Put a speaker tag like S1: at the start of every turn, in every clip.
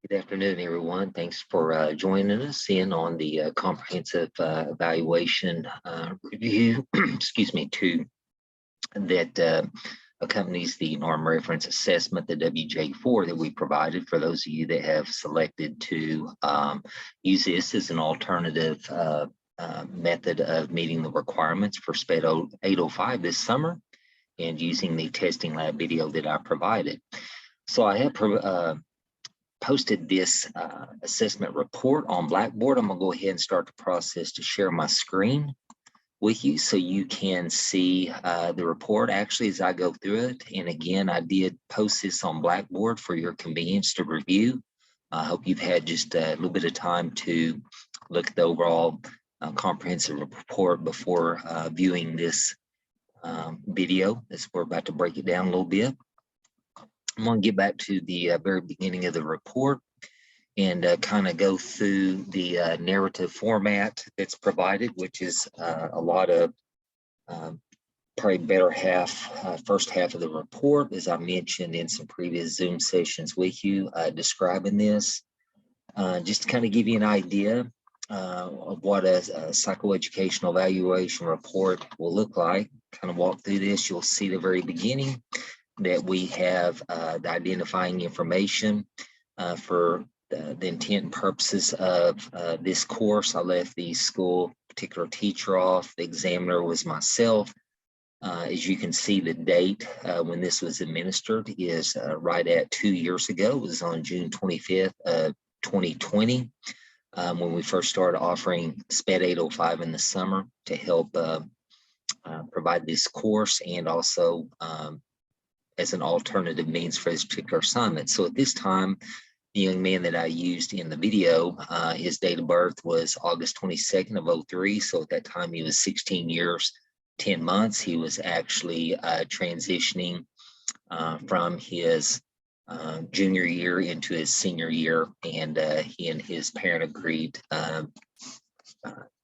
S1: Good afternoon, everyone. Thanks for joining us in on the comprehensive evaluation review, excuse me, that accompanies the norm reference assessment, the WJ4 that we provided for those of you that have selected to use this as an alternative method of meeting the requirements for SPED 805 this summer and using the testing lab video that I provided. So I have posted this assessment report on Blackboard. I'm gonna go ahead and start the process to share my screen with you so you can see the report actually as I go through it. And again, I did post this on Blackboard for your convenience to review. I hope you've had just a little bit of time to look at the overall comprehensive report before viewing this video, as we're about to break it down a little bit. I'm going to get back to the very beginning of the report and kind of go through the narrative format that's provided, which is a lot of probably better first half of the report, as I mentioned in some previous Zoom sessions with you, describing this. Just to kind of give you an idea of what a psychoeducational evaluation report will look like. Kind of walk through this, you'll see the very beginning that we have the identifying information for the intent and purposes of this course. I left the school particular teacher off. The examiner was myself. As you can see, the date when this was administered is right at 2 years ago. It was on June 25th of 2020 when we first started offering SPED 805 in the summer to help provide this course and also as an alternative means for this particular assignment. So at this time, the young man that I used in the video, his date of birth was August 22nd of 2003. So at that time, he was 16 years, 10 months. He was actually transitioning from his junior year into his senior year. And he and his parent agreed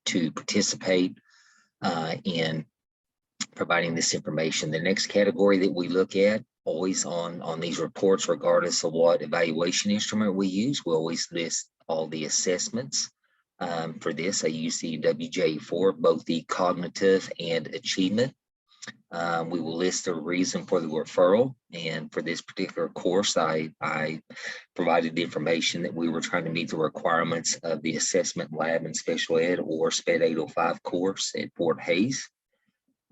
S1: to participate in providing this information. The next category that we look at always on these reports, regardless of what evaluation instrument we use, we always list all the assessments. For this, I use the WJ4, both the cognitive and achievement. We will list the reason for the referral. And for this particular course, I provided the information that we were trying to meet the requirements of the assessment lab and special ed or SPED 805 course at Fort Hays.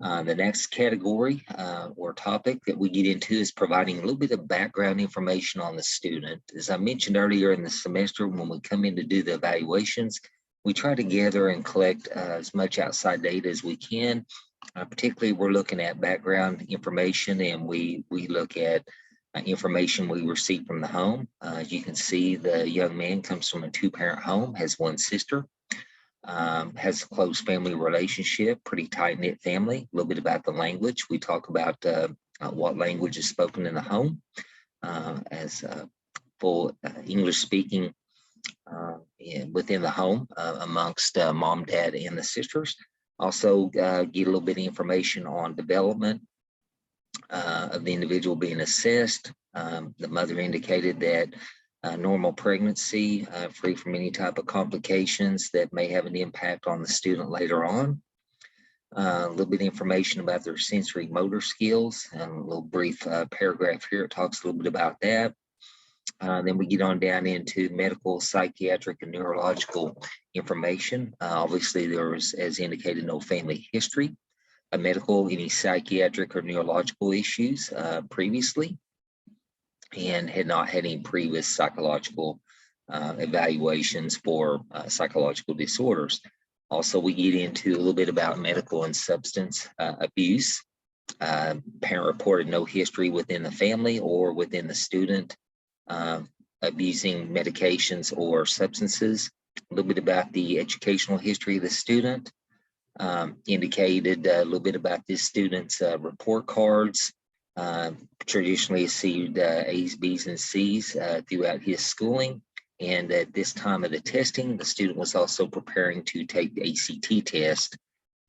S1: The next category or topic that we get into is providing a little bit of background information on the student. As I mentioned earlier in the semester, when we come in to do the evaluations, we try to gather and collect as much outside data as we can. Particularly, we're looking at background information, and we look at information we receive from the home. As you can see, the young man comes from a two-parent home, has one sister. Has a close family relationship, pretty tight-knit family. A little bit about the language. We talk about what language is spoken in the home as full English speaking within the home amongst mom, dad, and the sisters. Also get a little bit of information on development of the individual being assessed. The mother indicated that normal pregnancy, free from any type of complications that may have an impact on the student later on. A little bit of information about their sensory motor skills, and a little brief paragraph here. It talks a little bit about that. Then we get on down into medical, psychiatric, and neurological information. Obviously, there was, as indicated, no family history, medical, any psychiatric or neurological issues previously, and had not had any previous psychological evaluations for psychological disorders. Also, we get into a little bit about medical and substance abuse. Parent reported no history within the family or within the student abusing medications or substances. A little bit about the educational history of the student. Indicated a little bit about this student's report cards. Traditionally received A's, B's, and C's throughout his schooling. And at this time of the testing, the student was also preparing to take the ACT test.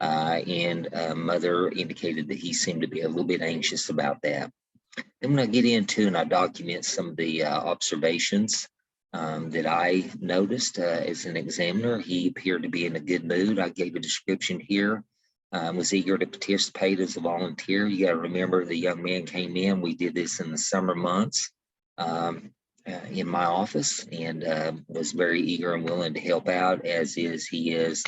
S1: And mother indicated that he seemed to be a little bit anxious about that. Then when I get into and I document some of the observations that I noticed as an examiner. He appeared to be in a good mood. I gave a description here. Was eager to participate as a volunteer. You got to remember the young man came in. We did this in the summer months in my office, and was very eager and willing to help out, as he is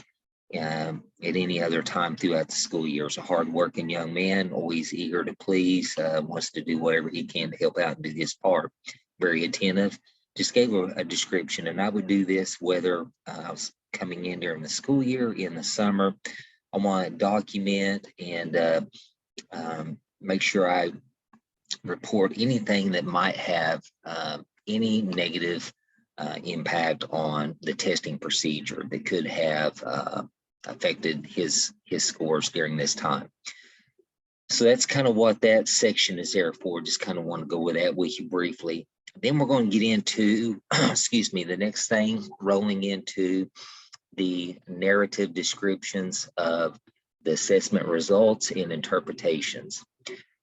S1: at any other time throughout the school year. He's a hardworking young man, always eager to please, wants to do whatever he can to help out and do his part. Very attentive. Just gave a description, and I would do this whether I was coming in during the school year, in the summer. I want to document and make sure I report anything that might have any negative impact on the testing procedure that could have affected his scores during this time. So that's kind of what that section is there for. Just kind of want to go with that with you briefly. Then we're going to get into, excuse me, the next thing, rolling into the narrative descriptions of the assessment results and interpretations.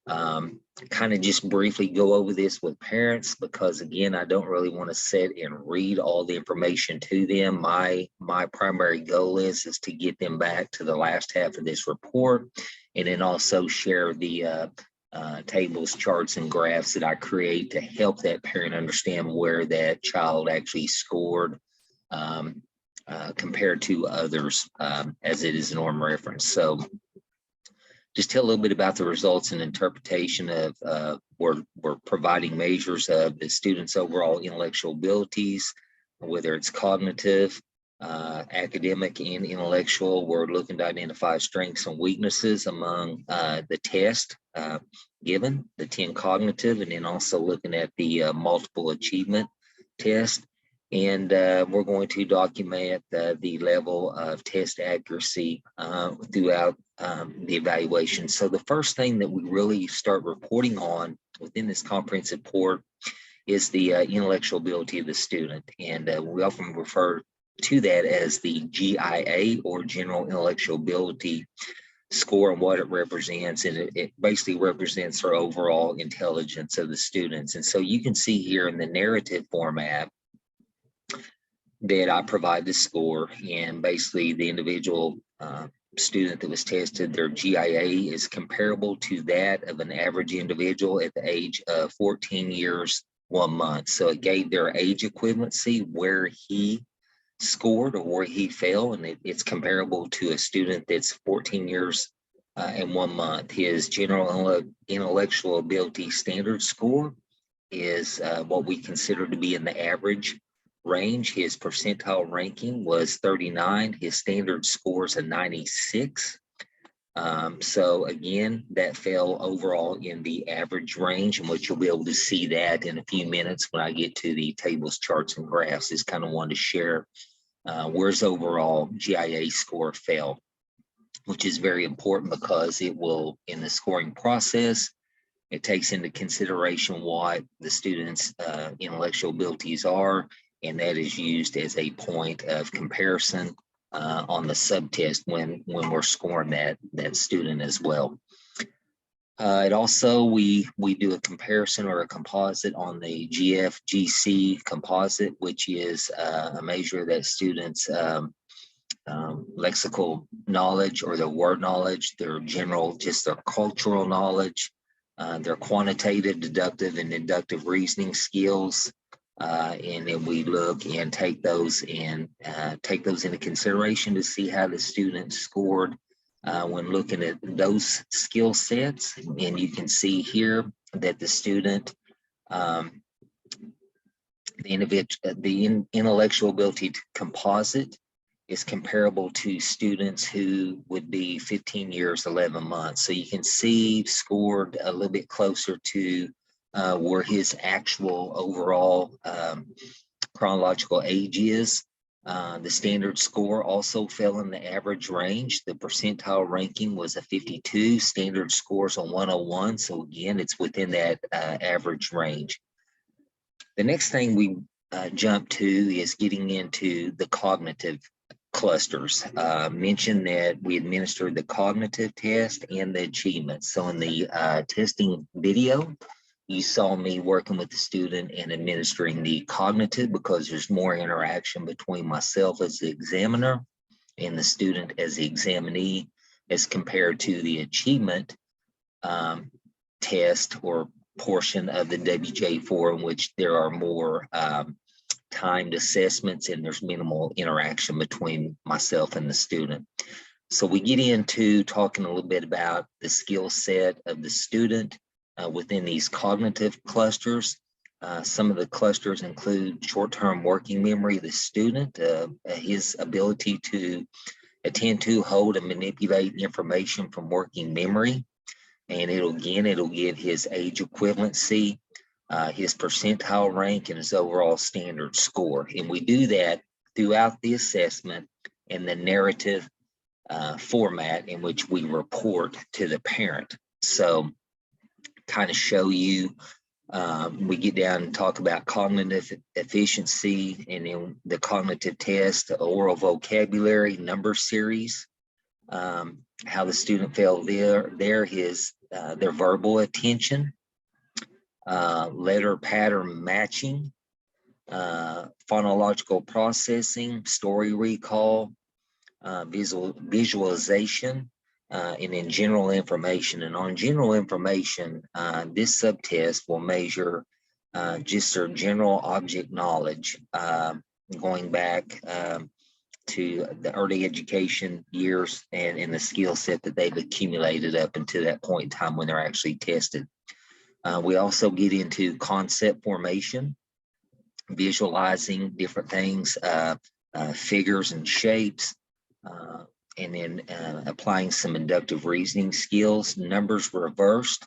S1: Kind of just briefly go over this with parents, because again, I don't really want to sit and read all the information to them. My primary goal is to get them back to the last half of this report, and then also share the tables, charts, and graphs that I create to help that parent understand where that child actually scored compared to others, as it is a norm reference. So just tell a little bit about the results and interpretation of we're providing measures of the student's overall intellectual abilities, whether it's cognitive, academic, and intellectual. We're looking to identify strengths and weaknesses among the test given, the 10 cognitive, and then also looking at the multiple achievement test. And we're going to document the level of test accuracy throughout the evaluation. So the first thing that we really start reporting on within this comprehensive report is the intellectual ability of the student. And we often refer to that as the GIA, or General Intellectual Ability Score, and what it represents. And it basically represents our overall intelligence of the students. And so you can see here in the narrative format that I provide the score, and basically the individual student that was tested, their GIA is comparable to that of an average individual at the age of 14 years, 1 month. So it gave their age equivalency, where he scored or where he fell, and it's comparable to a student that's 14 years and 1 month. His general intellectual ability standard score is what we consider to be in the average range. His percentile ranking was 39. His standard score is a 96. So again, that fell overall in the average range, and which you'll be able to see that in a few minutes when I get to the tables, charts, and graphs. Is kind of wanted to share where's overall GIA score fell, which is very important because it will, in the scoring process, it takes into consideration what the student's intellectual abilities are, and that is used as a point of comparison on the subtest when we're scoring that student as well. It also, we do a comparison or a composite on the GFGC composite, which is a measure that students lexical knowledge, or their word knowledge, their general, just their cultural knowledge, their quantitative, deductive, and inductive reasoning skills. And then we look and take those into consideration to see how the student scored when looking at those skill sets. And you can see here that the student, the intellectual ability to composite is comparable to students who would be 15 years, 11 months. So you can see scored a little bit closer to where his actual overall chronological age is. The standard score also fell in the average range. The percentile ranking was a 52, standard scores on 101. So again, it's within that average range. The next thing we jump to is getting into the cognitive clusters. Mentioned that we administered the cognitive test and the achievements. So in the testing video, You saw me working with the student and administering the cognitive because there's more interaction between myself as the examiner and the student as the examinee as compared to the achievement test or portion of the WJ4 in which there are more timed assessments and there's minimal interaction between myself and the student. So we get into talking a little bit about the skill set of the student within these cognitive clusters. Some of the clusters include short-term working memory of the student, his ability to attend to, hold, and manipulate information from working memory. And it'll give his age equivalency, his percentile rank, and his overall standard score. And we do that throughout the assessment in the narrative format in which we report to the parent. So kind of show you, we get down and talk about cognitive efficiency and then the cognitive test, the oral vocabulary, number series, how the student failed their verbal attention, letter pattern matching, phonological processing, story recall, visualization, and then general information. And on general information, this subtest will measure just their general object knowledge, going back to the early education years and the skill set that they've accumulated up until that point in time when they're actually tested. We also get into concept formation, visualizing different things, figures and shapes, and then applying some inductive reasoning skills. Numbers reversed.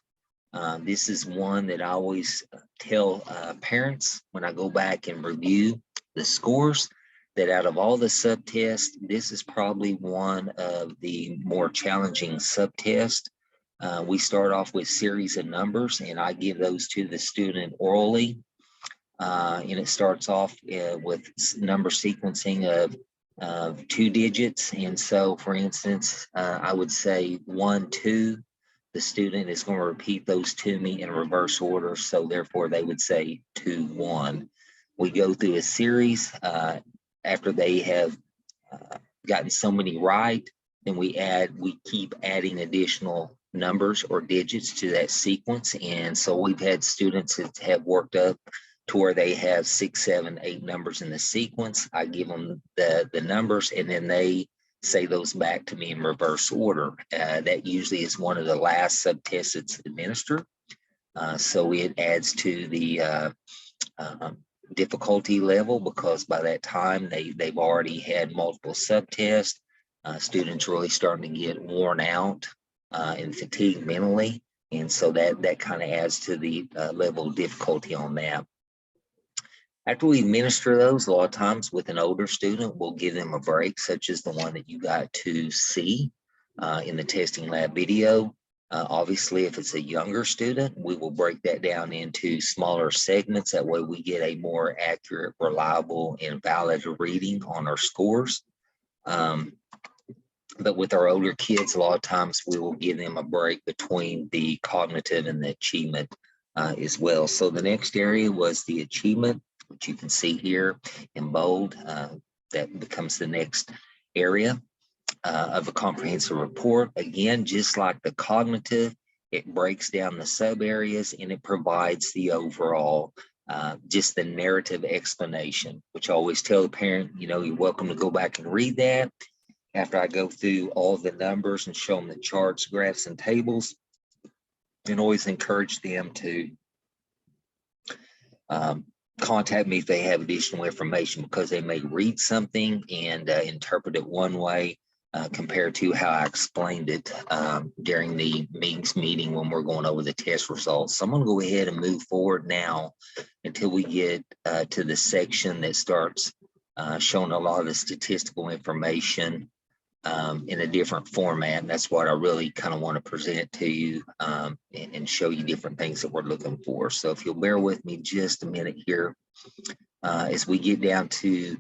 S1: This is one that I always tell parents when I go back and review the scores, that out of all the subtests, this is probably one of the more challenging subtests. We start off with series of numbers, and I give those to the student orally. And it starts off with number sequencing of 2 digits. And so, for instance, I would say 1, 2. The student is going to repeat those to me in reverse order. So therefore, they would say 2, 1. We go through a series. After they have gotten so many right, then we keep adding additional numbers or digits to that sequence. And so we've had students that have worked up to where they have 6, 7, 8 numbers in the sequence. I give them the numbers, and then they say those back to me in reverse order. That usually is one of the last subtests that's administered. So it adds to the difficulty level, because by that time they've already had multiple subtests. Students really starting to get worn out and fatigued mentally, and so that kind of adds to the level of difficulty on that. After we administer those, a lot of times with an older student, we'll give them a break, such as the one that you got to see in the testing lab video. Obviously, if it's a younger student, we will break that down into smaller segments. That way we get a more accurate, reliable, and valid reading on our scores. But with our older kids, a lot of times we will give them a break between the cognitive and the achievement as well. So the next area was the achievement, which you can see here in bold. That becomes the next area of a comprehensive report. Again, just like the cognitive, it breaks down the sub areas and it provides the overall, just the narrative explanation, which I always tell the parent, you're welcome to go back and read that after I go through all the numbers and show them the charts, graphs, and tables, and always encourage them to contact me if they have additional information, because they may read something and interpret it one way compared to how I explained it during the meeting when we're going over the test results. So I'm going to go ahead and move forward now until we get to the section that starts showing a lot of the statistical information in a different format. And that's what I really kind of want to present to you and show you different things that we're looking for. So if you'll bear with me just a minute here, as we get down to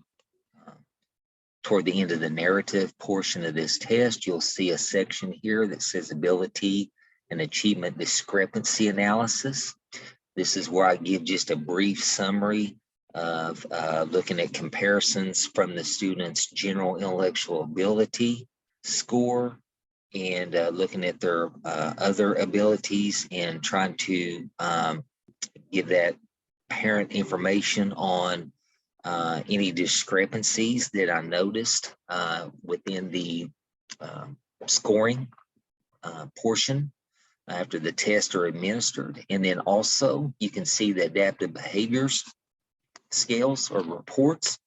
S1: toward the end of the narrative portion of this test, you'll see a section here that says ability and achievement discrepancy analysis. This is where I give just a brief summary of looking at comparisons from the student's general intellectual ability score and looking at their other abilities and trying to give that parent information on any discrepancies that I noticed within the scoring portion after the tests are administered. And then also you can see the adaptive behaviors scales or reports.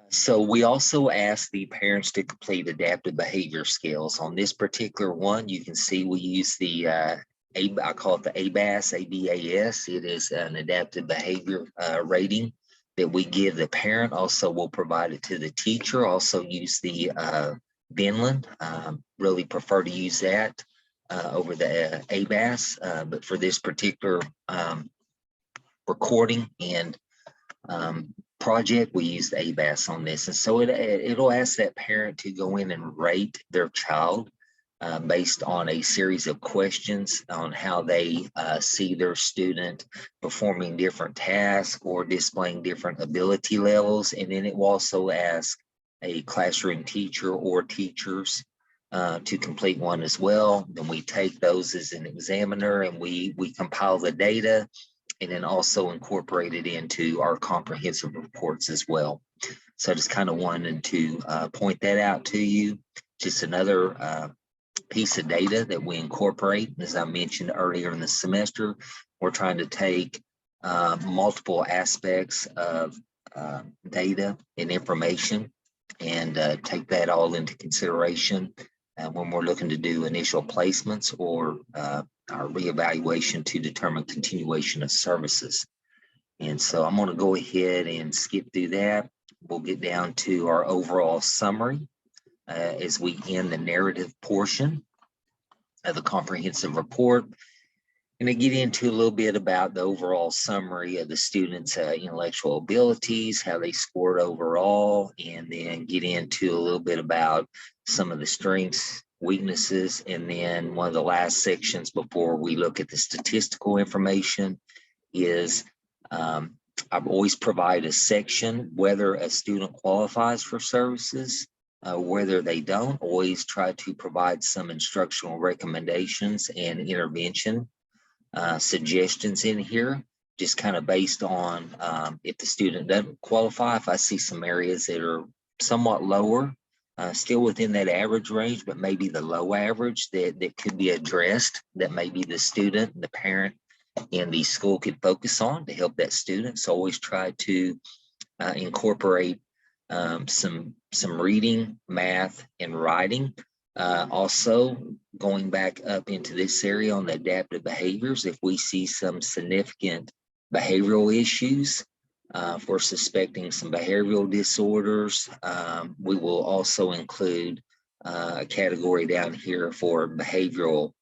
S1: So we also ask the parents to complete adaptive behavior scales. On this particular one, you can see we use the I call it the ABAS, ABAS. It is an adaptive behavior rating that we give the parent. Also, we'll provide it to the teacher. Also use the Vinland. Really prefer to use that over the ABAS, but for this particular recording and project, we use the ABAS on this. And so it'll ask that parent to go in and rate their child based on a series of questions on how they see their student performing different tasks or displaying different ability levels. And then it will also ask a classroom teacher or teachers to complete one as well. Then we take those as an examiner and we compile the data and then also incorporate it into our comprehensive reports as well. So I just kind of wanted to point that out to you. Just another piece of data that we incorporate. As I mentioned earlier in the semester, we're trying to take multiple aspects of data and information and take that all into consideration when we're looking to do initial placements or our reevaluation to determine continuation of services. And so I'm going to go ahead and skip through that. We'll get down to our overall summary as we end the narrative portion of the comprehensive report. And to get into a little bit about the overall summary of the students' intellectual abilities, how they scored overall, and then get into a little bit about some of the strengths, weaknesses, and then one of the last sections before we look at the statistical information is I always provide a section whether a student qualifies for services, whether they don't. Always try to provide some instructional recommendations and intervention suggestions in here, just kind of based on if the student doesn't qualify. If I see some areas that are somewhat lower, still within that average range, but maybe the low average that could be addressed, that maybe the student, the parent, and the school could focus on to help that student. So always try to incorporate some reading, math, and writing. Also, going back up into this area on the adaptive behaviors, if we see some significant behavioral issues, if we're suspecting some behavioral disorders, we will also include a category down here for behavioral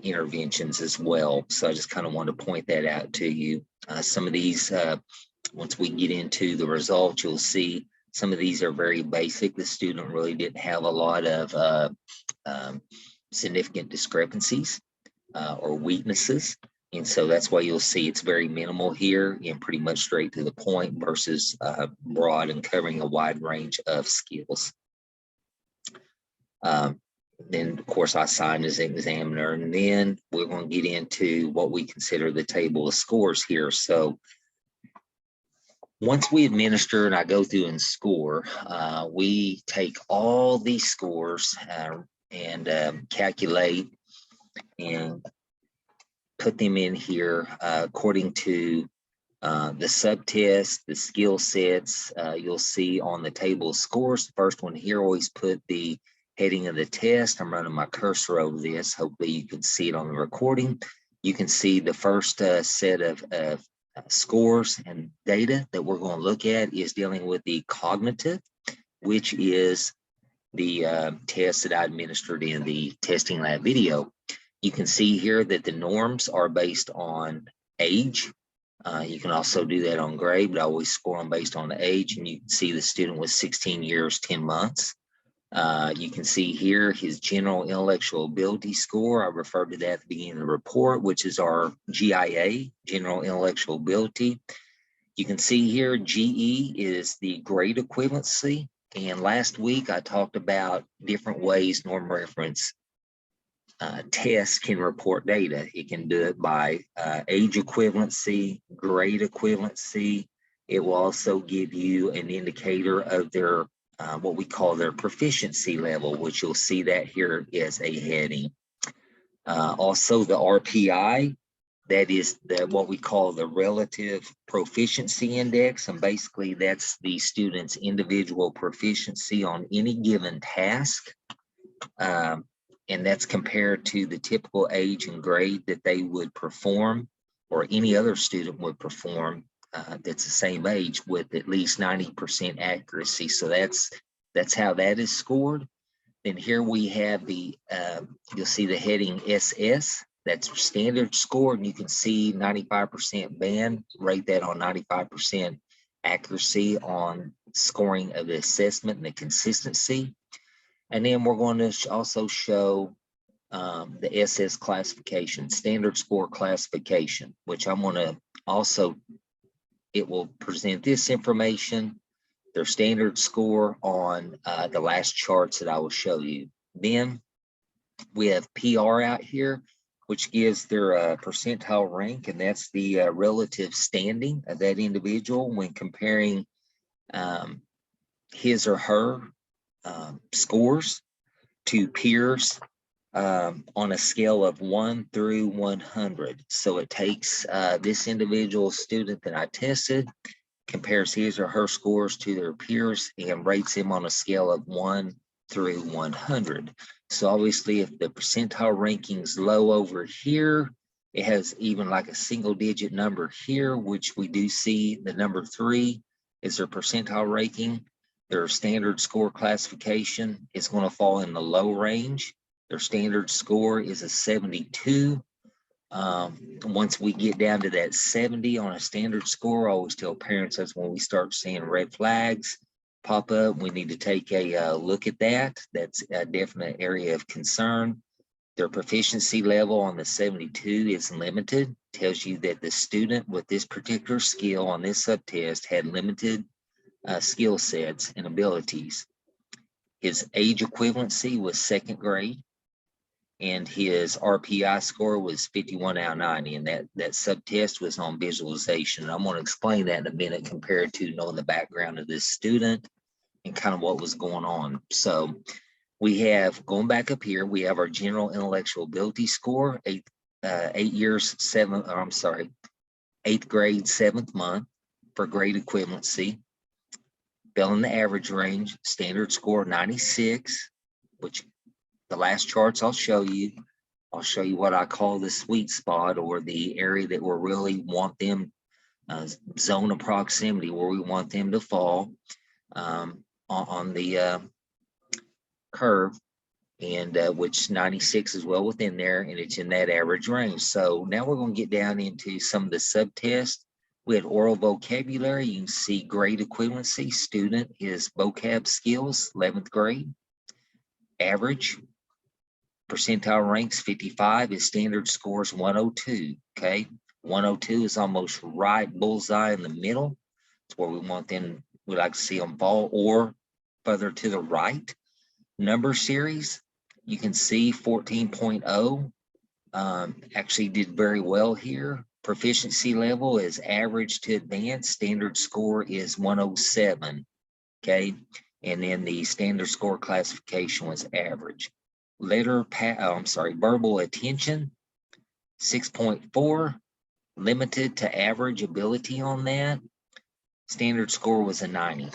S1: interventions as well. So I just kind of want to point that out to you. Some of these, once we get into the results, you'll see some of these are very basic. The student really didn't have a lot of significant discrepancies or weaknesses. And so that's why you'll see it's very minimal here and pretty much straight to the point versus broad and covering a wide range of skills. Then, of course, I signed as an examiner, and then we're going to get into what we consider the table of scores here. So once we administer and I go through and score, we take all these scores and calculate and put them in here according to the subtest, the skill sets. You'll see on the table of scores, the first one here, always put the heading of the test. I'm running my cursor over this. Hopefully you can see it on the recording. You can see the first set of scores and data that we're going to look at is dealing with the cognitive, which is the test that I administered in the testing lab video. You can see here that the norms are based on age. You can also do that on grade, but I always score them based on the age. And you can see the student was 16 years, 10 months. You can see here his general intellectual ability score. I referred to that at the beginning of the report, which is our GIA, general intellectual ability. You can see here GE is the grade equivalency. And last week I talked about different ways norm reference tests can report data. It can do it by age equivalency, grade equivalency. It will also give you an indicator of their what we call their proficiency level, which you'll see that here as a heading. Also the RPI, that is what we call the relative proficiency index. And basically that's the student's individual proficiency on any given task. And that's compared to the typical age and grade that they would perform, or any other student would perform that's the same age, with at least 90% accuracy. So that's how that is scored. Then here we have the, you'll see the heading SS, that's standard score, and you can see 95% band, rate that on 95% accuracy on scoring of the assessment and the consistency. And then we're going to also show the SS classification, standard score classification, which I'm going to also, it will present this information, their standard score on the last charts that I will show you. Then we have PR out here, which gives their percentile rank, and that's the relative standing of that individual when comparing his or her scores to peers on a scale of 1 through 100. So it takes this individual student that I tested, compares his or her scores to their peers, and rates them on a scale of 1 through 100. So obviously if the percentile ranking's low over here, it has even like a single digit number here, which we do see the number 3 is their percentile ranking. Their standard score classification is going to fall in the low range. Their standard score is a 72. Once we get down to that 70 on a standard score, I always tell parents that's when we start seeing red flags pop up. We need to take a look at that. That's a definite area of concern. Their proficiency level on the 72 is limited. Tells you that the student with this particular skill on this subtest had limited skill sets and abilities. His age equivalency was 2nd grade, and his RPI score was 51 out of 90, and that subtest was on visualization. I'm going to explain that in a minute compared to knowing the background of this student and kind of what was going on. So we have, going back up here, we have our general intellectual ability score, 8th grade, 7th month for grade equivalency. Fell in the average range, standard score 96, which the last charts I'll show you what I call the sweet spot, or the area that we really want them, zone of proximity where we want them to fall on the curve, and which 96 is well within there, and it's in that average range. So now we're going to get down into some of the subtests. We had oral vocabulary. You can see grade equivalency, student, his vocab skills, 11th grade. Average, percentile ranks 55, his standard scores 102, okay? 102 is almost right bullseye in the middle. It's where we want them, we like to see them fall, or further to the right. Number series, you can see 14.0, actually did very well here. Proficiency level is average to advanced. Standard score is 107, okay? And then the standard score classification was average. Verbal attention, 6.4, limited to average ability on that. Standard score was a 90.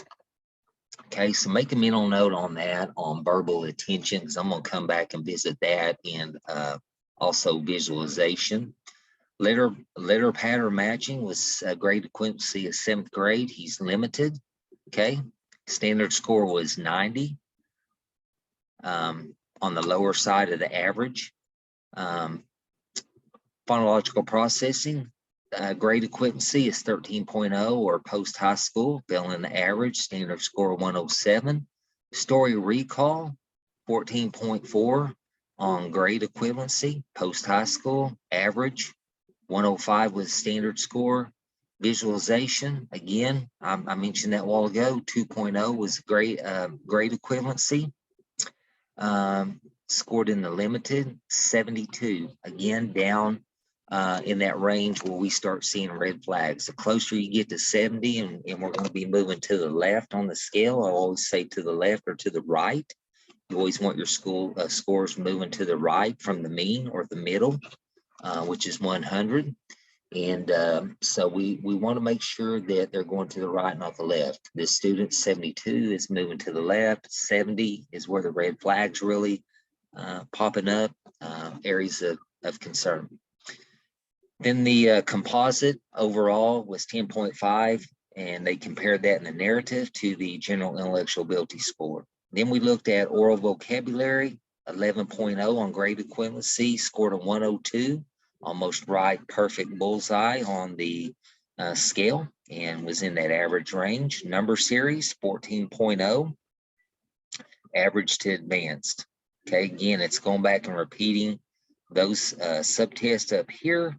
S1: Okay, so make a mental note on that, on verbal attention, because I'm going to come back and visit that, and also visualization. Letter pattern matching was grade equivalency of 7th grade. He's limited. Okay, standard score was 90. On the lower side of the average. Phonological processing, grade equivalency is 13.0, or post high school, fell in the average, standard score 107. Story recall, 14.4 on grade equivalency, post-high school, average. 105 was standard score. Visualization, again, I mentioned that a while ago, 2.0 was grade equivalency. Scored in the limited, 72, again, down in that range where we start seeing red flags. The closer you get to 70, and we're going to be moving to the left on the scale, I always say to the left or to the right. You always want your school scores moving to the right from the mean or the middle, which is 100. And so we want to make sure that they're going to the right, not the left. This student 72 is moving to the left. 70 is where the red flags really popping up, areas of concern. Then the composite overall was 10.5, and they compared that in the narrative to the general intellectual ability score. Then we looked at oral vocabulary, 11.0 on grade equivalency, scored a 102. Almost right, perfect bullseye on the scale, and was in that average range. Number series, 14.0, average to advanced. Okay, again, it's going back and repeating those subtests up here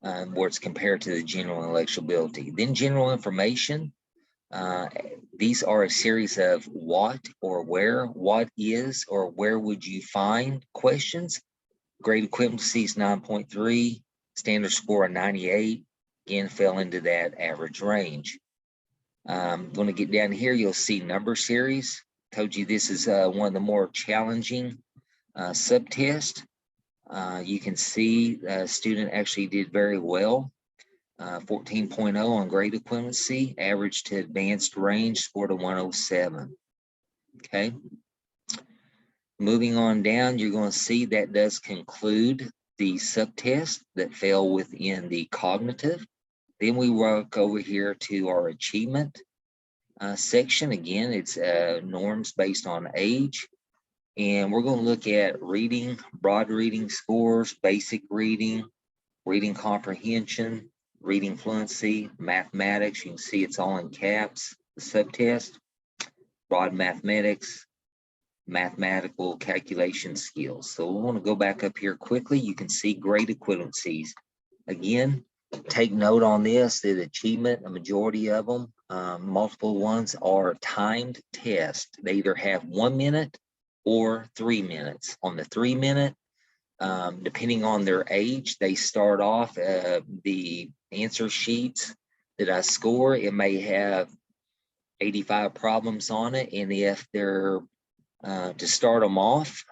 S1: where it's compared to the general intellectual ability. Then general information. These are a series of what or where, what is or where would you find questions. Grade equivalency is 9.3, standard score of 98, again, fell into that average range. Going to get down here, you'll see number series. Told you this is one of the more challenging subtests. You can see the student actually did very well. 14.0 on grade equivalency, average to advanced range, scored a 107. Okay. Moving on down, you're going to see that does conclude the subtest that fell within the cognitive. Then we work over here to our achievement section. Again, it's norms based on age. And we're going to look at reading, broad reading scores, basic reading, reading comprehension, reading fluency, mathematics. You can see it's all in caps, the subtest, broad mathematics, mathematical calculation skills. So we want to go back up here quickly. You can see grade equivalencies. Again, take note on this, that achievement, a majority of them, multiple ones are timed tests. They either have 1 minute or 3 minutes. On the 3 minute, depending on their age, they start off the answer sheets that I score. It may have 85 problems on it, and if they're to start them off,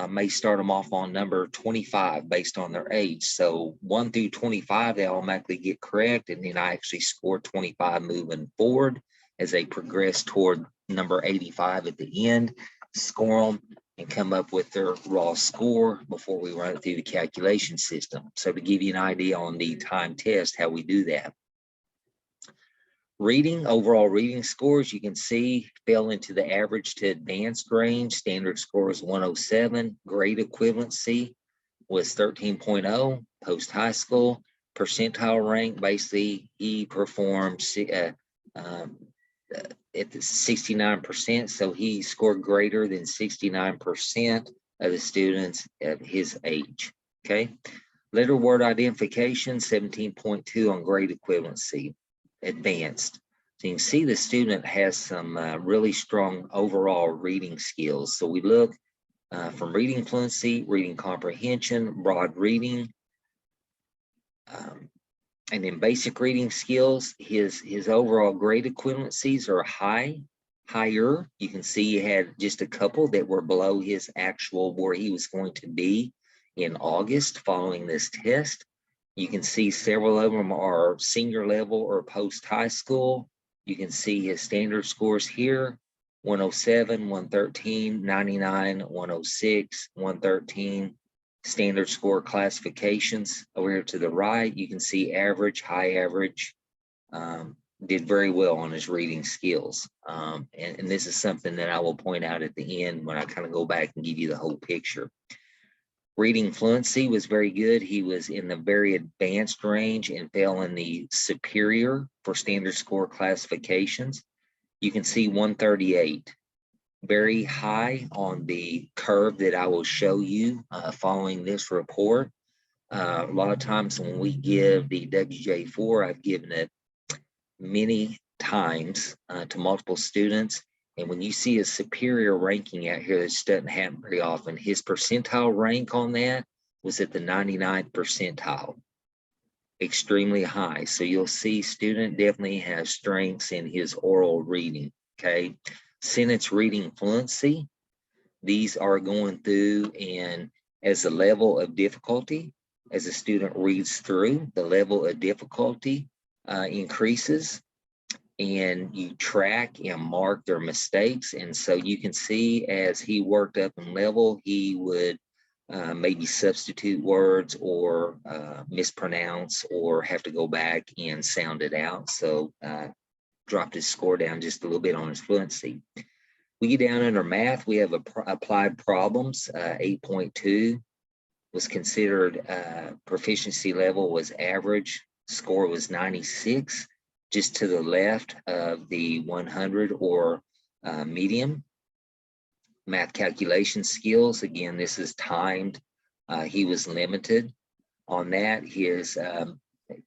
S1: may start them off on number 25 based on their age. So 1 through 25, they automatically get correct, and then I actually score 25 moving forward as they progress toward number 85 at the end, score them, and come up with their raw score before we run it through the calculation system. So to give you an idea on the time test, how we do that. Reading, overall reading scores, you can see fell into the average to advanced range. Standard score is 107. Grade equivalency was 13.0. Post high school percentile rank, basically he performed at the 69%. So he scored greater than 69% of the students of his age. Okay. Letter word identification, 17.2 on grade equivalency. Advanced. So you can see the student has some really strong overall reading skills. So we look from reading fluency, reading comprehension, broad reading, and then basic reading skills. His overall grade equivalencies are higher. You can see he had just a couple that were below his actual where he was going to be in August following this test. You can see several of them are senior level or post high school. You can see his standard scores here, 107, 113, 99, 106, 113. Standard score classifications over here to the right. You can see average, high average, did very well on his reading skills. And this is something that I will point out at the end when I kind of go back and give you the whole picture. Reading fluency was very good. He was in the very advanced range and fell in the superior for standard score classifications. You can see 138. very high on the curve that I will show you following this report. A lot of times when we give the WJ4, I've given it many times to multiple students. And when you see a superior ranking out here, this doesn't happen very often. His percentile rank on that was at the 99th percentile, extremely high. So you'll see student definitely has strengths in his oral reading, okay? Sentence reading fluency, these are going through, and as the level of difficulty, as a student reads through, the level of difficulty increases, and you track and mark their mistakes. And so you can see as he worked up in level, he would maybe substitute words or mispronounce or have to go back and sound it out. So dropped his score down just a little bit on his fluency. We get down under math, we have applied problems. 8.2 was considered proficiency level was average, score was 96, just to the left of the 100 or medium. Math calculation skills, again, this is timed. He was limited on that. His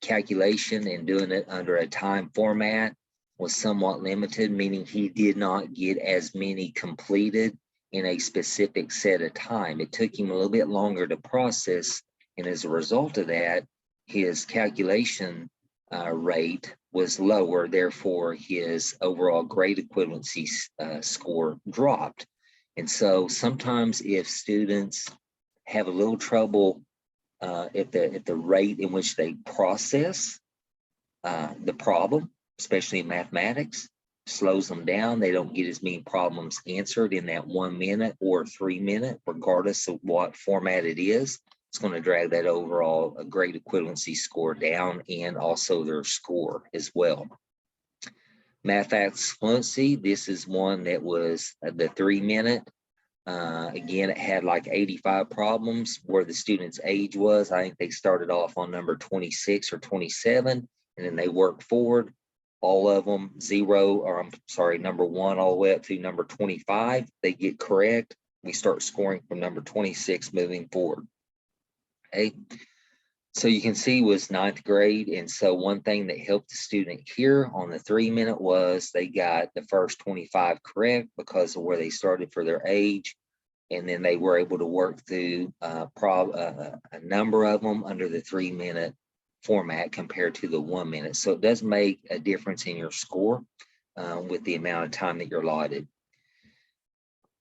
S1: calculation and doing it under a time format was somewhat limited, meaning he did not get as many completed in a specific set of time. It took him a little bit longer to process, and as a result of that, his calculation rate was lower, therefore his overall grade equivalency score dropped. And so sometimes if students have a little trouble at the rate in which they process the problem, especially in mathematics, slows them down. They don't get as many problems answered in that 1 minute or 3 minute, regardless of what format it is. It's going to drag that overall grade equivalency score down, and also their score as well. Mathematics fluency, this is one that was the 3 minute. Again, it had like 85 problems where the student's age was. I think they started off on number 26 or 27, and then they worked forward. All of them number 1 all the way up to number 25. They get correct. We start scoring from number 26 moving forward. Okay. So you can see was 9th grade. And so one thing that helped the student here on the 3 minute was they got the first 25 correct because of where they started for their age. And then they were able to work through a number of them under the 3 minute format compared to the 1 minute. So it does make a difference in your score with the amount of time that you're allotted.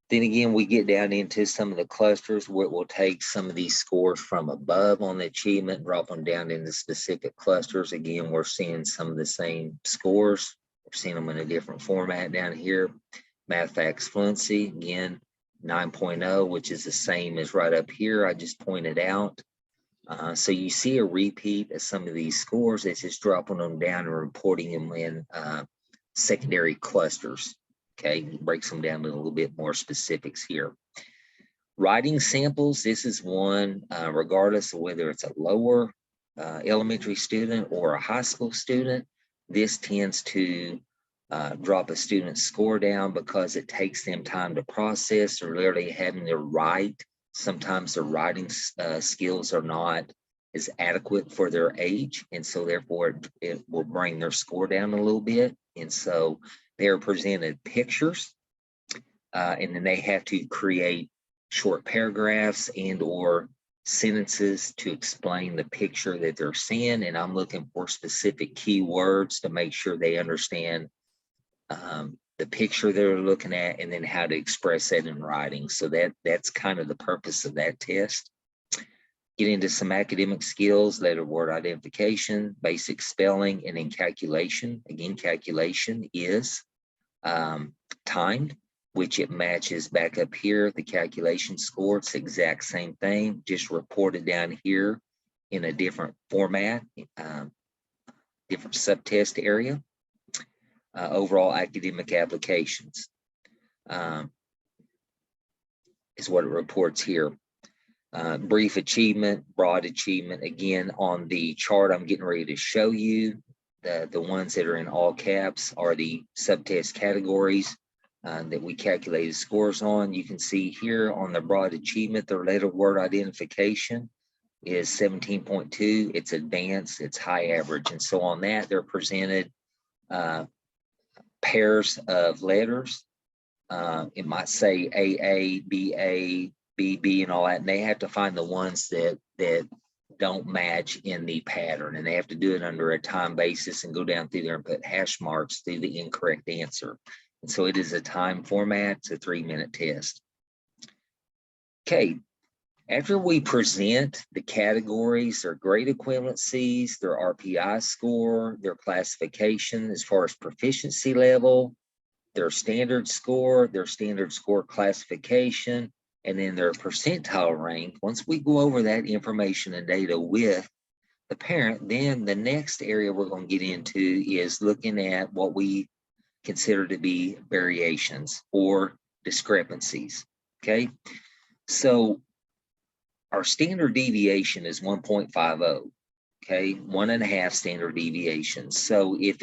S1: Then again, we get down into some of the clusters where it will take some of these scores from above on the achievement, drop them down into specific clusters. Again, we're seeing some of the same scores. We're seeing them in a different format down here. Math facts fluency, again, 9.0, which is the same as right up here. I just pointed out. So you see a repeat of some of these scores. It's just dropping them down and reporting them in secondary clusters. Okay, breaks them down to a little bit more specifics here. Writing samples, this is one, regardless of whether it's a lower elementary student or a high school student, this tends to drop a student's score down because it takes them time to process or literally having to write. Sometimes their writing skills are not as adequate for their age, and so therefore it will bring their score down a little bit. And so they're presented pictures, and then they have to create short paragraphs and or sentences to explain the picture that they're seeing. And I'm looking for specific keywords to make sure they understand the picture they're looking at, and then how to express that in writing. So that's kind of the purpose of that test. Get into some academic skills, letter word identification, basic spelling, and then calculation. Again, calculation is timed, which it matches back up here. The calculation score, it's the exact same thing, just reported down here in a different format, different subtest area. Overall academic applications is what it reports here. Brief achievement, broad achievement. Again, on the chart I'm getting ready to show you, the ones that are in all caps are the subtest categories. that we calculated scores on. You can see here on the broad achievement, their letter word identification is 17.2. It's advanced, it's high average. And so on that, they're presented pairs of letters. It might say AA, BA, BB, and all that. And they have to find the ones that don't match in the pattern. And they have to do it under a time basis and go down through there and put hash marks through the incorrect answer. And so it is a time format. It's a 3-minute test. Okay. After we present the categories, their grade equivalencies, their RPI score, their classification as far as proficiency level, their standard score classification, and then their percentile rank. Once we go over that information and data with the parent, then the next area we're going to get into is looking at what we consider to be variations or discrepancies. Okay, so our standard deviation is 1.50. Okay, 1.5 standard deviations. So if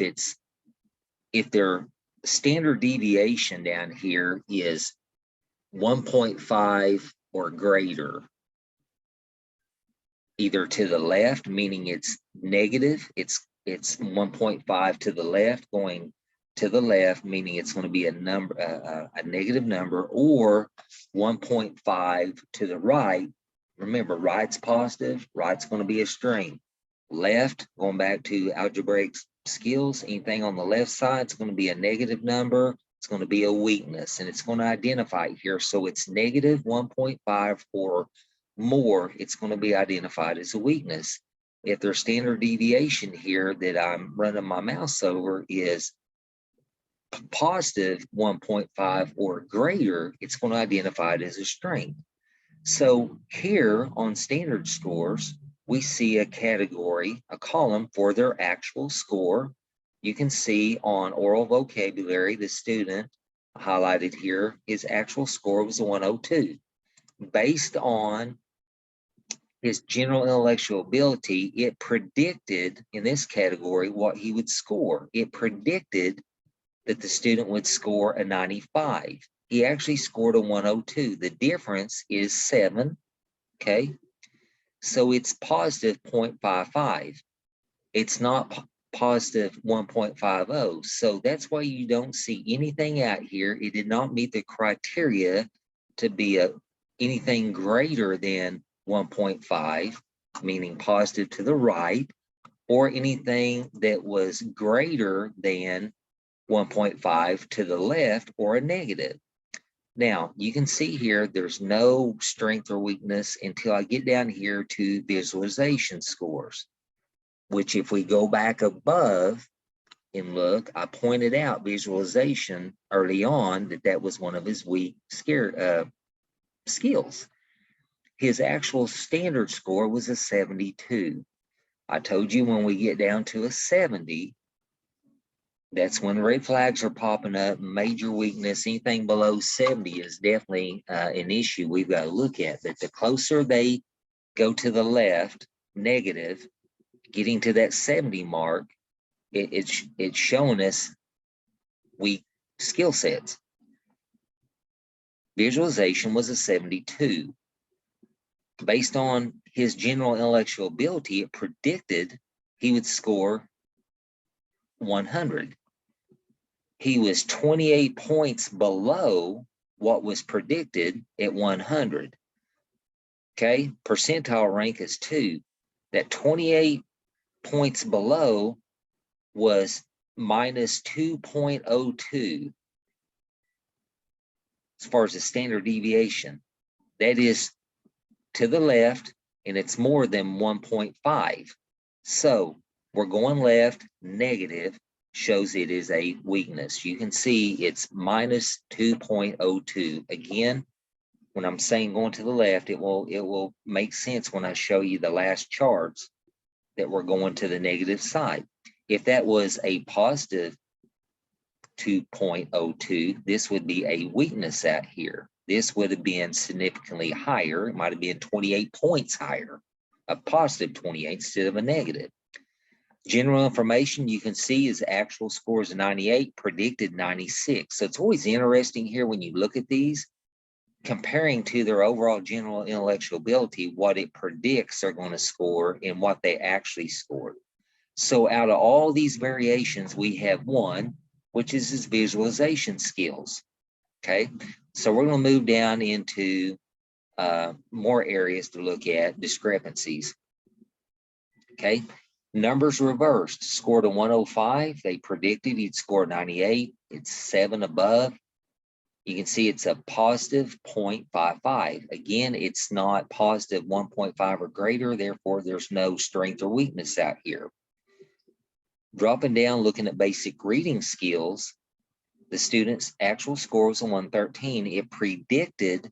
S1: their standard deviation down here is 1.5 or greater, either to the left, meaning it's negative, it's 1.5 to the left, going to the left, meaning it's going to be a number, a negative number, or 1.5 to the right. Remember, right's positive, right's going to be a string. Left, going back to algebraic skills, anything on the left side, it's going to be a negative number. It's going to be a weakness, and it's going to identify it here. So it's negative 1.5 or more, it's going to be identified as a weakness. If their standard deviation here that I'm running my mouse over is positive 1.5 or greater, it's going to identify it as a strength. So here on standard scores, we see a category, a column for their actual score. You can see on oral vocabulary, the student highlighted here, his actual score was a 102. Based on his general intellectual ability, it predicted in this category what he would score. It predicted that the student would score a 95. He actually scored a 102. The difference is 7, okay? So it's positive 0.55. It's not positive 1.50. So that's why you don't see anything out here. It did not meet the criteria to be anything greater than 1.5, meaning positive to the right, or anything that was greater than 1.5 to the left, or a negative. Now, you can see here, there's no strength or weakness until I get down here to visualization scores, which if we go back above and look, I pointed out visualization early on that was one of his weak skills. His actual standard score was a 72. I told you when we get down to a 70, that's when red flags are popping up. Major weakness, anything below 70 is definitely an issue we've got to look at. That the closer they go to the left, negative, getting to that 70 mark, it's showing us weak skill sets. Visualization was a 72. Based on his general intellectual ability, it predicted he would score 100. He was 28 points below what was predicted at 100. Okay, percentile rank is 2. That 28 points below was minus 2.02 as far as the standard deviation. That is to the left, and it's more than 1.5. So we're going left, negative, shows it is a weakness. You can see it's minus 2.02. Again, when I'm saying going to the left, it will make sense when I show you the last charts that we're going to the negative side. If that was a positive 2.02, this would be a weakness out here. This would have been significantly higher. It might have been 28 points higher, a positive 28 instead of a negative. General information you can see is actual scores of 98, predicted 96. So it's always interesting here when you look at these, comparing to their overall general intellectual ability, what it predicts they're going to score and what they actually scored. So out of all these variations, we have one, which is his visualization skills. Okay, so we're going to move down into more areas to look at discrepancies. Okay, numbers reversed, scored a 105. They predicted he'd score 98. It's 7 above. You can see it's a positive 0.55. Again, it's not positive 1.5 or greater, therefore there's no strength or weakness out here. Dropping down, looking at basic reading skills, the student's actual score was a 113. It predicted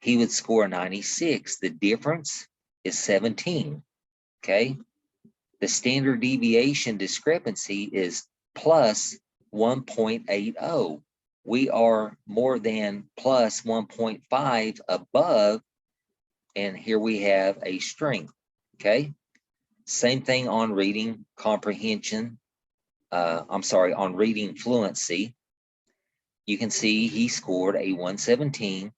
S1: he would score a 96. The difference is 17, okay? The standard deviation discrepancy is plus 1.80. We are more than plus 1.5 above, and here we have a strength, okay? Same thing on reading comprehension. On reading fluency. You can see he scored a 117.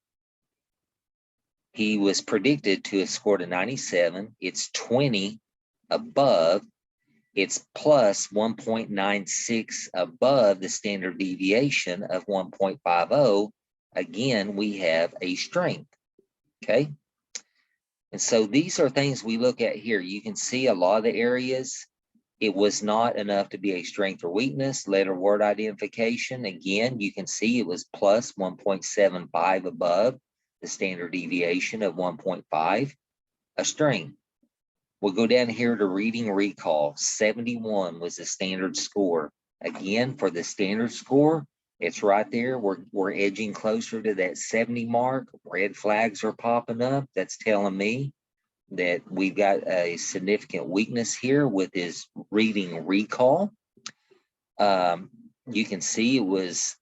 S1: He was predicted to have scored a 97. It's 20 above. It's plus 1.96 above the standard deviation of 1.50. Again, we have a strength, okay? And so these are things we look at here. You can see a lot of the areas, it was not enough to be a strength or weakness. Letter word identification, again, you can see it was plus 1.75 above the standard deviation of 1.5, a strength. We'll go down here to reading recall. 71 was the standard score. Again, for the standard score, it's right there. We're edging closer to that 70 mark. Red flags are popping up. That's telling me that we've got a significant weakness here with his reading recall. You can see it was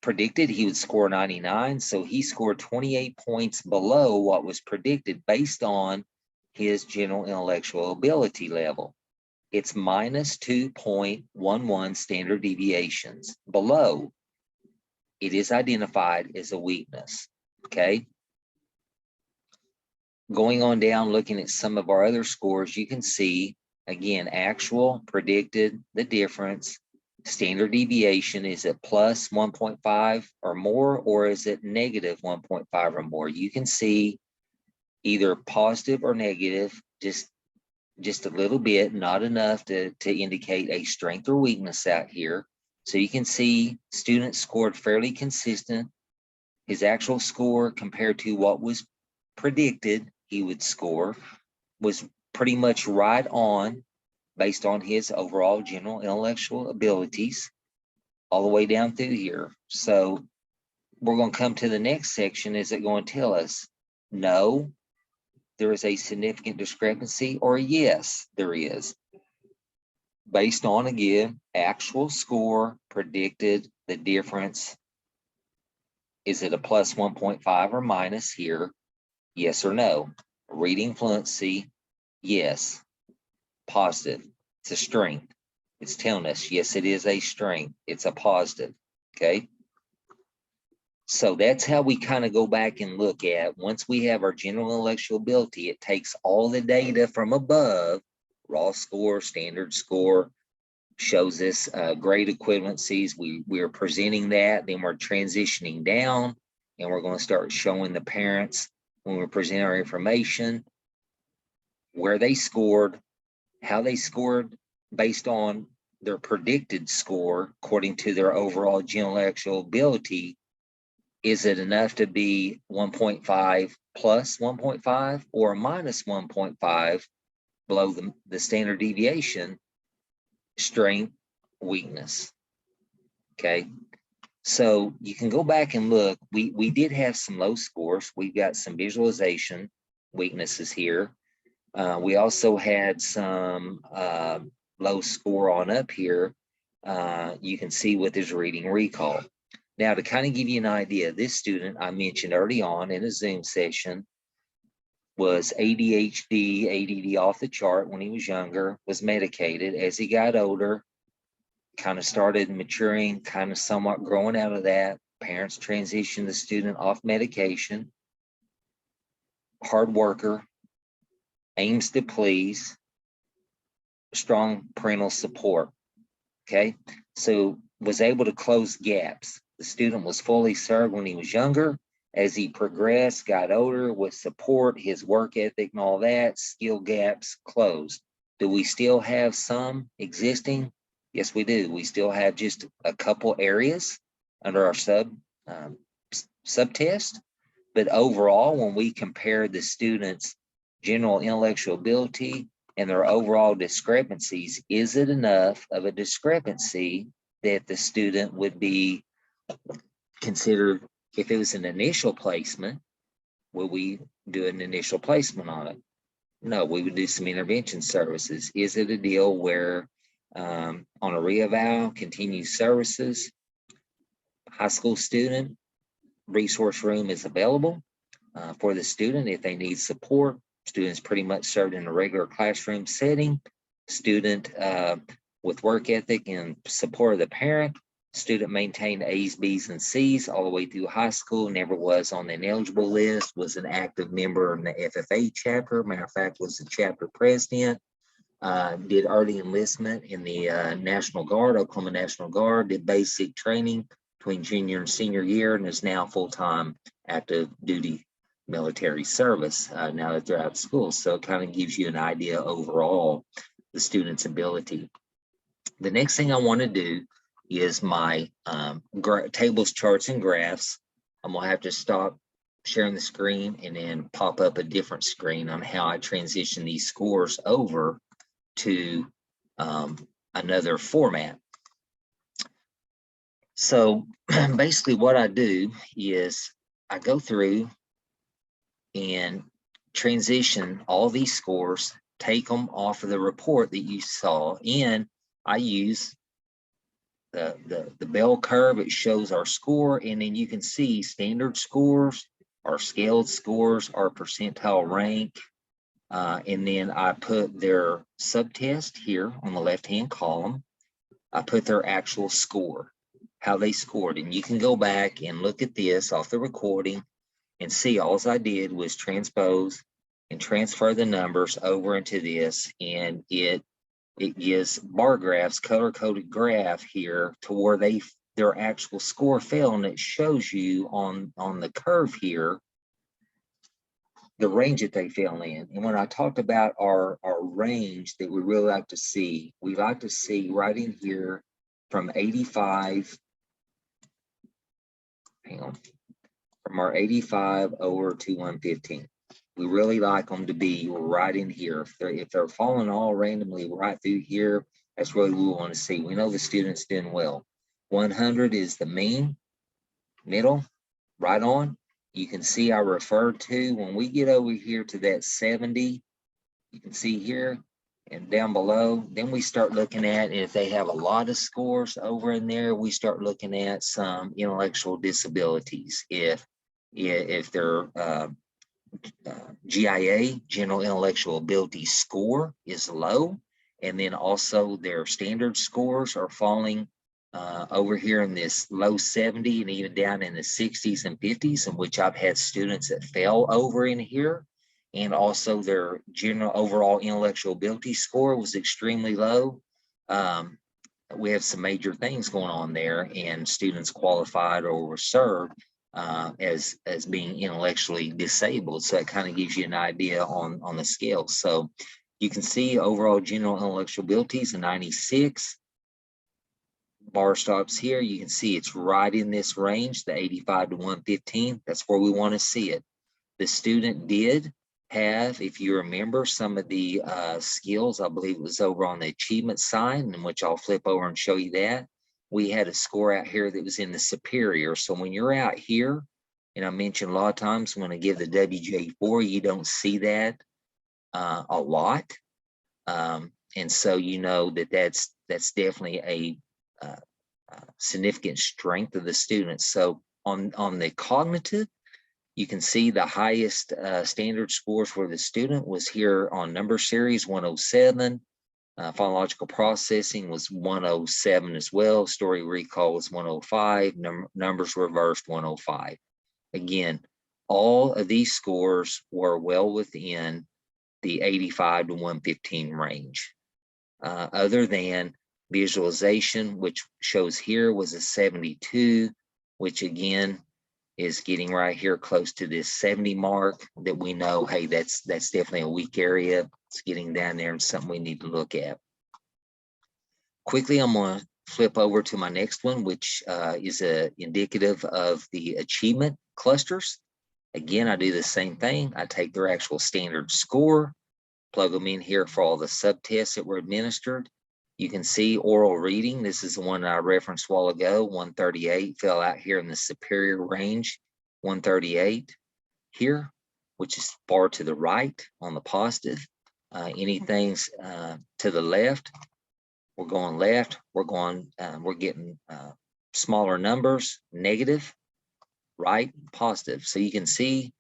S1: predicted he would score 99. So he scored 28 points below what was predicted based on his general intellectual ability level. It's minus 2.11 standard deviations below. It is identified as a weakness, okay? Going on down, looking at some of our other scores, you can see, again, actual, predicted, the difference. Standard deviation, is it plus 1.5 or more, or is it negative 1.5 or more? You can see either positive or negative, just a little bit, not enough to indicate a strength or weakness out here. So you can see students scored fairly consistent. His actual score compared to what was predicted he would score was pretty much right on based on his overall general intellectual abilities all the way down through here. So we're going to come to the next section. Is it going to tell us no, there is a significant discrepancy, or yes, there is? Based on, again, actual score, predicted, the difference. Is it a plus 1.5 or minus here? Yes or no? Reading fluency, yes. Positive, it's a strength. It's telling us, yes, it is a strength. It's a positive, okay? So that's how we kind of go back and look at, once we have our general intellectual ability, it takes all the data from above, raw score, standard score, shows us grade equivalencies. We're presenting that, then we're transitioning down, and we're going to start showing the parents when we present our information, where they scored, how they scored based on their predicted score according to their overall general intellectual ability. Is it enough to be 1.5 plus 1.5 or minus 1.5 below the standard deviation? Strength, weakness. Okay, so you can go back and look. We did have some low scores. We've got some visualization weaknesses here. We also had some low score on up here. You can see with his reading recall. Now, to kind of give you an idea, this student I mentioned early on in a Zoom session was ADHD, ADD off the chart when he was younger, was medicated. As he got older, kind of started maturing, kind of somewhat growing out of that. Parents transitioned the student off medication. Hard worker, aims to please, strong parental support. Okay, so was able to close gaps. The student was fully served when he was younger. As he progressed, got older, with support, his work ethic and all that, skill gaps closed. Do we still have some existing? Yes, we do. We still have just a couple areas under our sub-test. But overall, when we compare the students' general intellectual ability and their overall discrepancies, is it enough of a discrepancy that the student would be considered? If it was an initial placement, will we do an initial placement on it? No, we would do some intervention services. Is it a deal where on a reeval, continued services, high school student, resource room is available for the student if they need support. Students pretty much served in a regular classroom setting. Student with work ethic and support of the parent. Student maintained A's, B's, and C's all the way through high school, never was on the ineligible list, was an active member in the FFA chapter. Matter of fact, was the chapter president, did early enlistment in the National Guard, Oklahoma National Guard, did basic training between junior and senior year, and is now full-time active duty military service now that they're out of school. So it kind of gives you an idea overall the student's ability. The next thing I want to do is my tables, charts, and graphs. I'm gonna have to stop sharing the screen and then pop up a different screen on how I transition these scores over to another format. So basically what I do is I go through and transition all these scores, take them off of the report that you saw, and I use the bell curve. It shows our score, and then you can see standard scores, our scaled scores, our percentile rank, and then I put their subtest here on the left-hand column. I put their actual score, how they scored, and you can go back and look at this off the recording and see all I did was transpose and transfer the numbers over into this, and it gives bar graphs, color-coded graph here to where their actual score fell, and it shows you on the curve here the range that they fell in. And when I talked about our range that we really like to see, we like to see right in here from 85, hang on, from our 85 over to 115. We really like them to be right in here. If they're falling all randomly right through here, that's really what we want to see. We know the student's doing well. 100 is the mean, middle, right on. You can see I referred to, when we get over here to that 70, you can see here and down below, then we start looking at, if they have a lot of scores over in there, we start looking at some intellectual disabilities. If they're GIA, general intellectual ability score, is low, and then also their standard scores are falling over here in this low 70 and even down in the 60s and 50s, in which I've had students that fell over in here, and also their general overall intellectual ability score was extremely low. We have some major things going on there, and students qualified or were served as being intellectually disabled. So it kind of gives you an idea on the scale. So you can see overall general intellectual abilities a 96. Bar stops here. You can see it's right in this range, the 85 to 115. That's where we want to see it. The student did have, if you remember, some of the skills, I believe it was over on the achievement side, in which I'll flip over and show you that. We had a score out here that was in the superior. So when you're out here, and I mentioned a lot of times when I give the WJ4, you don't see that a lot. And so you know that that's definitely a significant strength of the students. So on the cognitive, You can see the highest standard scores for the student was here on number series 107. Phonological processing was 107 as well. Story recall was 105. Numbers reversed 105. Again, all of these scores were well within the 85 to 115 range. Other than visualization, which shows here was a 72, which again is getting right here close to this 70 mark that we know, hey, that's definitely a weak area. It's getting down there and something we need to look at. Quickly, I'm going to flip over to my next one, which is indicative of the achievement clusters. Again, I do the same thing. I take their actual standard score, plug them in here for all the subtests that were administered. You can see oral reading. This is the one I referenced a while ago. 138 fell out here in the superior range. 138 here, which is far to the right on the positive. Anything's to the left, we're going left. We're getting smaller numbers, negative, right, positive. So you can see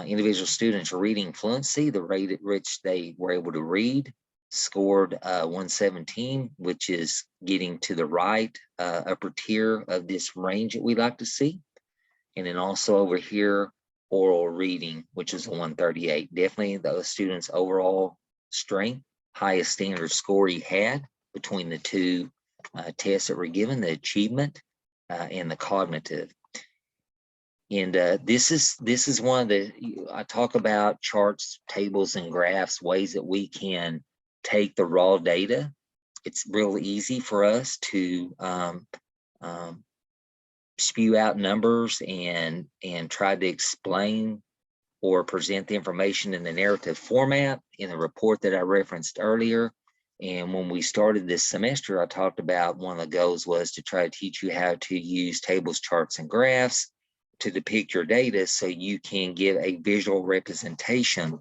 S1: individual students' reading fluency, the rate at which they were able to read, scored 117, which is getting to the right upper tier of this range that we like to see. And then also over here, oral reading, which is a 138. Definitely those students' overall strength, highest standard score he had between the two tests that were given, the achievement and the cognitive. And this is one of the, I talk about charts, tables, and graphs, ways that we can take the raw data. It's real easy for us to spew out numbers and try to explain or present the information in the narrative format in the report that I referenced earlier. And when we started this semester, I talked about one of the goals was to try to teach you how to use tables, charts, and graphs to depict your data so you can give a visual representation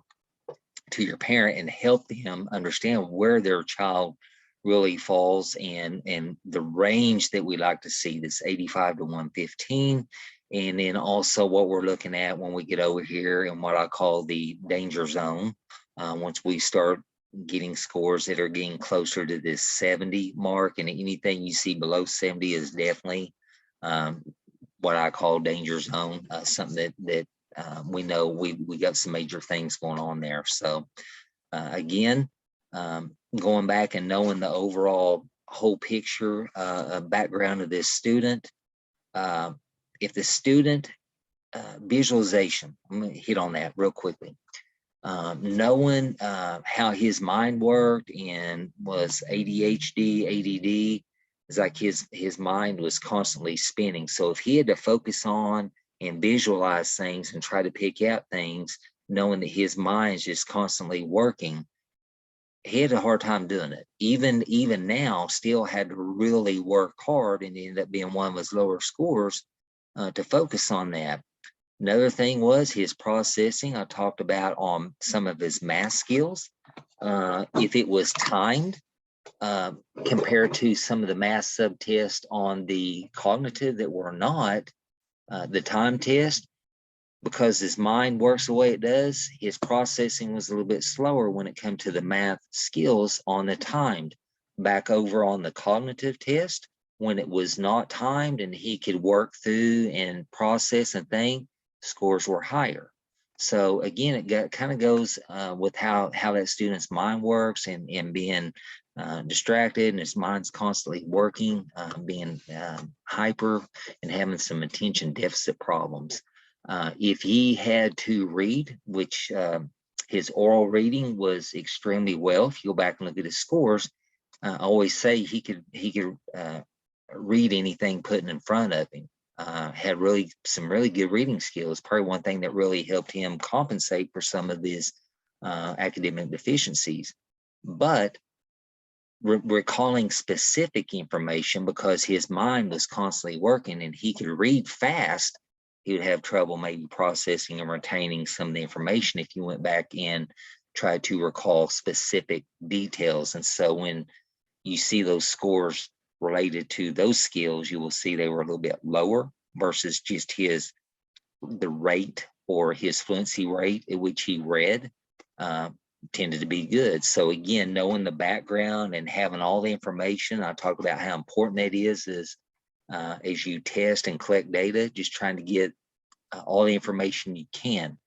S1: to your parent and help them understand where their child really falls and the range that we like to see, this 85 to 115. And then also what we're looking at when we get over here in what I call the danger zone. Once we start getting scores that are getting closer to this 70 mark, and anything you see below 70 is definitely what I call danger zone, something that we know we got some major things going on there. So again, going back and knowing the overall whole picture background of this student, if the student visualization, I'm going to hit on that real quickly. Knowing how his mind worked and was ADHD, ADD, it's like his mind was constantly spinning. So if he had to focus on and visualize things and try to pick out things, knowing that his mind's just constantly working, he had a hard time doing it. Even now, still had to really work hard, and ended up being one of his lower scores to focus on that. Another thing was his processing. I talked about on some of his math skills. If it was timed compared to some of the math subtests on the cognitive that were not, the time test, because his mind works the way it does, his processing was a little bit slower when it came to the math skills on the timed. Back over on the cognitive test, when it was not timed and he could work through and process and think, scores were higher. So again, it kind of goes with how that student's mind works and being distracted, and his mind's constantly working, being hyper and having some attention deficit problems. If he had to read, which his oral reading was extremely well, if you go back and look at his scores, I always say he could read anything put in front of him. Had some really good reading skills. Probably one thing that really helped him compensate for some of his academic deficiencies. But recalling specific information, because his mind was constantly working and he could read fast, he would have trouble maybe processing and retaining some of the information if you went back and tried to recall specific details. And so when you see those scores related to those skills, you will see they were a little bit lower versus just the rate or his fluency rate at which he read tended to be good. So again, knowing the background and having all the information, I talk about how important that is as you test and collect data, just trying to get all the information you can.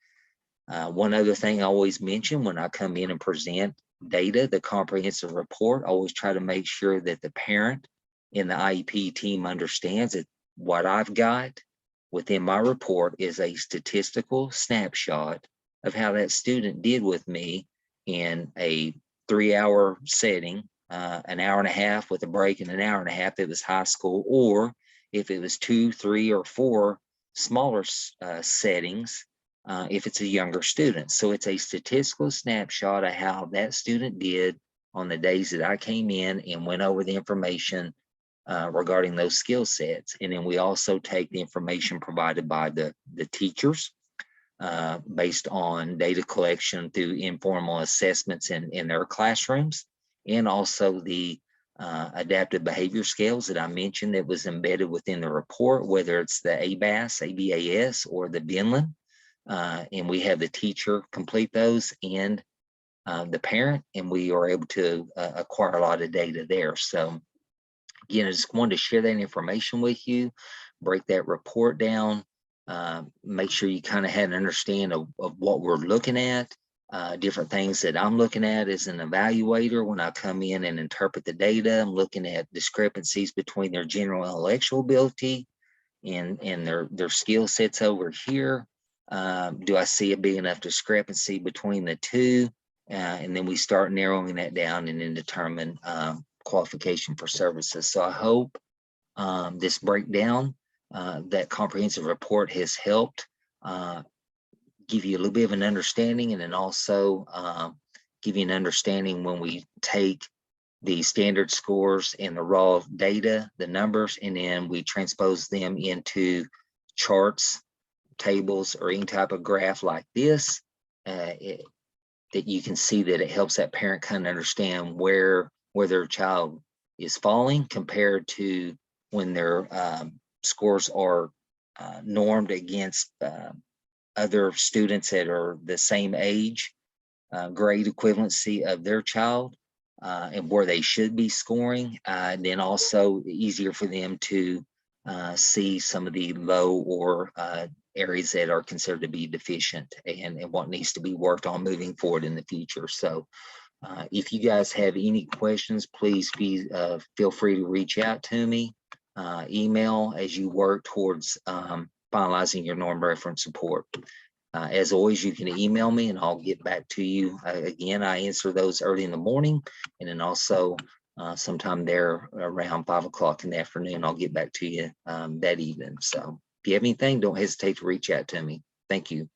S1: One other thing I always mention when I come in and present data, the comprehensive report, I always try to make sure that the parent in the IEP team understands that what I've got within my report is a statistical snapshot of how that student did with me in a 3-hour setting, an hour and a half with a break and an hour and a half if it was high school, or if it was 2, 3, or 4 smaller settings, if it's a younger student. So it's a statistical snapshot of how that student did on the days that I came in and went over the information regarding those skill sets. And then we also take the information provided by the teachers based on data collection through informal assessments in their classrooms, and also the adaptive behavior scales that I mentioned that was embedded within the report, whether it's the ABAS, ABAS, or the Vinland. And we have the teacher complete those and the parent, and we are able to acquire a lot of data there. So again, I just wanted to share that information with you, break that report down, make sure you kind of had an understanding of what we're looking at, different things that I'm looking at as an evaluator when I come in and interpret the data. I'm looking at discrepancies between their general intellectual ability and their skill sets over here. Do I see a big enough discrepancy between the two? And then we start narrowing that down and then determine qualification for services. So I hope this breakdown, that comprehensive report has helped give you a little bit of an understanding, and then also give you an understanding when we take the standard scores and the raw data, the numbers, and then we transpose them into charts, tables, or any type of graph like this, that you can see that it helps that parent kind of understand where their child is falling compared to when their scores are normed against other students that are the same age, grade equivalency of their child, and where they should be scoring. And then also easier for them to see some of the low or areas that are considered to be deficient and what needs to be worked on moving forward in the future. So if you guys have any questions, please feel free to reach out to me, email as you work towards finalizing your norm reference report. As always, you can email me and I'll get back to you. Again, I answer those early in the morning, and then also sometime there around 5 o'clock in the afternoon, I'll get back to you that evening. So if you have anything, don't hesitate to reach out to me. Thank you.